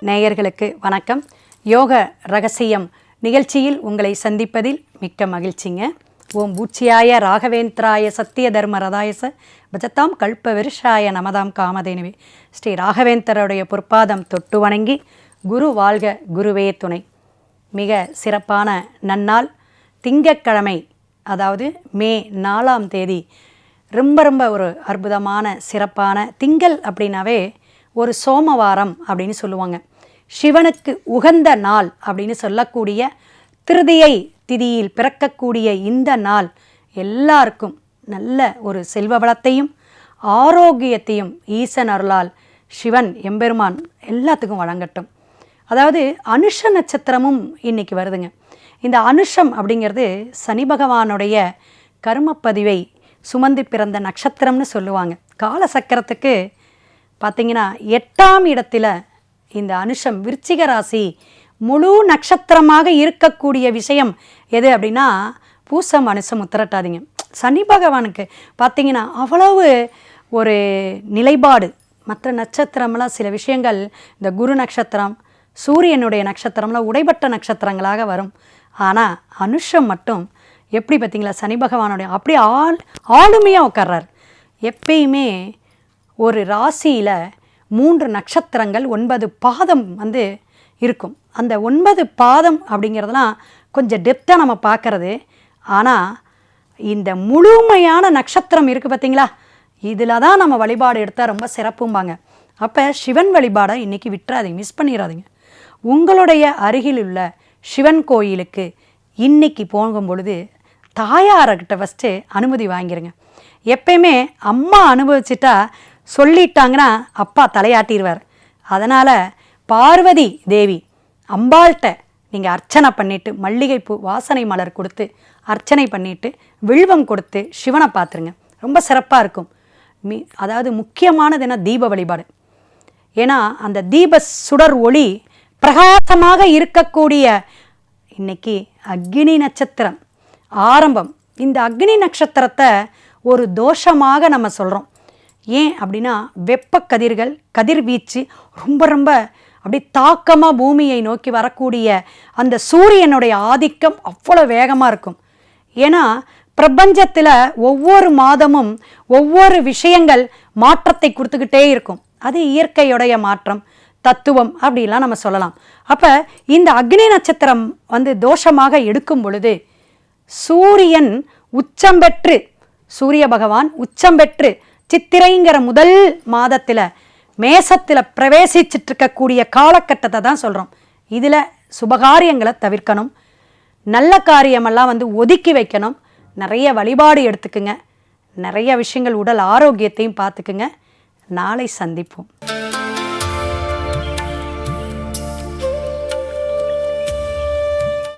நேயர்களுக்கு வணக்கம். யோக ரகசியம் நிகழ்ச்சியில் உங்களை சந்திப்பதில் மிக்க மகிழ்ச்சிங்க. ஓம் பூச்சியாய ராகவேந்திராய சத்திய தர்ம ரதாயச பஜத்தாம் கல்ப விருஷாய நமதாம் காமதேனுவே. ஸ்ரீ ராகவேந்தருடைய பொற்பாதம் தொட்டு வணங்கி குரு வாழ்க குருவே துணை. மிக சிறப்பான நன்னாள் திங்கட்கிழமை, அதாவது மே 4ஆம் தேதி. ரொம்ப ஒரு அற்புதமான சிறப்பான திங்கள் அப்படின்னாவே ஒரு சோமவாரம் அப்படின்னு சொல்லுவாங்க. சிவனுக்கு உகந்த நாள் அப்படின்னு சொல்லக்கூடிய திருதியை திதியில் பிறக்கக்கூடிய இந்த நாள் எல்லாருக்கும் நல்ல ஒரு செல்வ வளத்தையும் ஆரோக்கியத்தையும் ஈசன் அருளால் சிவன் எம்பெருமான் எல்லாத்துக்கும் வழங்கட்டும். அதாவது அனுஷ நட்சத்திரமும் இன்னைக்கு வருதுங்க. இந்த அனுஷம் அப்படிங்கிறது சனி பகவானுடைய கர்மப்பதிவை சுமந்து பிறந்த நட்சத்திரம்னு சொல்லுவாங்க. கால சக்கரத்துக்கு பார்த்திங்கன்னா 8ஆம் இடத்துல இந்த அனுஷம் விருச்சிக ராசி முழு நட்சத்திரமாக இருக்கக்கூடிய விஷயம் எது அப்படின்னா பூசம் அனுஷம் உத்திரட்டாதீங்க. சனி பகவானுக்கு பார்த்திங்கன்னா அவ்வளவு ஒரு நிலைப்பாடு. மற்ற நட்சத்திரம்லாம் சில விஷயங்கள் இந்த குரு நட்சத்திரம் சூரியனுடைய நட்சத்திரம்லாம் உடைபட்ட நட்சத்திரங்களாக வரும். ஆனால் அனுஷம் மட்டும் எப்படி பார்த்திங்களா, சனி பகவானுடைய அப்படியே ஆளுமையாக உட்கார்றார். எப்பயுமே ஒரு ராசியில் 3 நட்சத்திரங்கள் 9 பாதம் இருக்கும். அந்த 9 பாதம் அப்படிங்கிறதுலாம் கொஞ்சம் டெப்த்தாக நம்ம பார்க்குறது. ஆனால் இந்த முழுமையான நட்சத்திரம் இருக்குது பார்த்திங்களா, இதில் தான் நம்ம வழிபாடு எடுத்தால் ரொம்ப சிறப்பும்பாங்க. அப்போ சிவன் வழிபாடை இன்றைக்கி விட்டுறாதீங்க, மிஸ் பண்ணிடாதீங்க. உங்களுடைய அருகில் உள்ள சிவன் கோயிலுக்கு இன்றைக்கி போகும் பொழுது தாயார்கிட்ட ஃபஸ்ட்டு அனுமதி வாங்கிடுங்க. எப்பயுமே அம்மா அனுபவிச்சிட்டா சொல்லிட்டாங்கன்னா அப்பா தலையாட்டிடுவார். அதனால் பார்வதி தேவி அம்பாள்கிட்ட நீங்கள் அர்ச்சனை பண்ணிவிட்டு மல்லிகைப்பூ வாசனை மலர் கொடுத்து அர்ச்சனை பண்ணிவிட்டு வில்வம் கொடுத்து சிவனை பார்த்துருங்க. ரொம்ப சிறப்பாக இருக்கும். அதாவது முக்கியமானது என்ன, தீப வழிபாடு. ஏன்னா அந்த தீப சுடர் ஒளி பிரகாசமாக இருக்கக்கூடிய இன்னைக்கு அக்னி நட்சத்திரம் ஆரம்பம். இந்த அக்னி நட்சத்திரத்தை ஒரு தோஷமாக நம்ம சொல்கிறோம். ஏன் அப்படின்னா வெப்ப கதிர்கள் கதிர்வீச்சு ரொம்ப அப்படி தாக்கமாக பூமியை நோக்கி வரக்கூடிய அந்த சூரியனுடைய ஆதிக்கம் அவ்வளோ வேகமாக இருக்கும். ஏன்னா பிரபஞ்சத்தில் ஒவ்வொரு மாதமும் ஒவ்வொரு விஷயங்கள் மாற்றத்தை கொடுத்துக்கிட்டே இருக்கும். அது இயற்கையுடைய மாற்றம், தத்துவம் அப்படிலாம் நம்ம சொல்லலாம். அப்போ இந்த அக்னி நட்சத்திரம் தோஷமாக எடுக்கும் பொழுது சூரியன் உச்சம் பெற்று, சூரிய பகவான் உச்சம் பெற்று சித்திரைங்கிற முதல் மாதத்தில் மேசத்தில் பிரவேசிச்சுட்டு இருக்கக்கூடிய காலகட்டத்தை தான் சொல்கிறோம். இதில் சுபகாரியங்களை தவிர்க்கணும், நல்ல காரியமெல்லாம் ஒதுக்கி வைக்கணும். நிறைய வழிபாடு எடுத்துக்குங்க, நிறைய விஷயங்கள் உடல் ஆரோக்கியத்தையும் பார்த்துக்குங்க. நாளை சந்திப்போம்.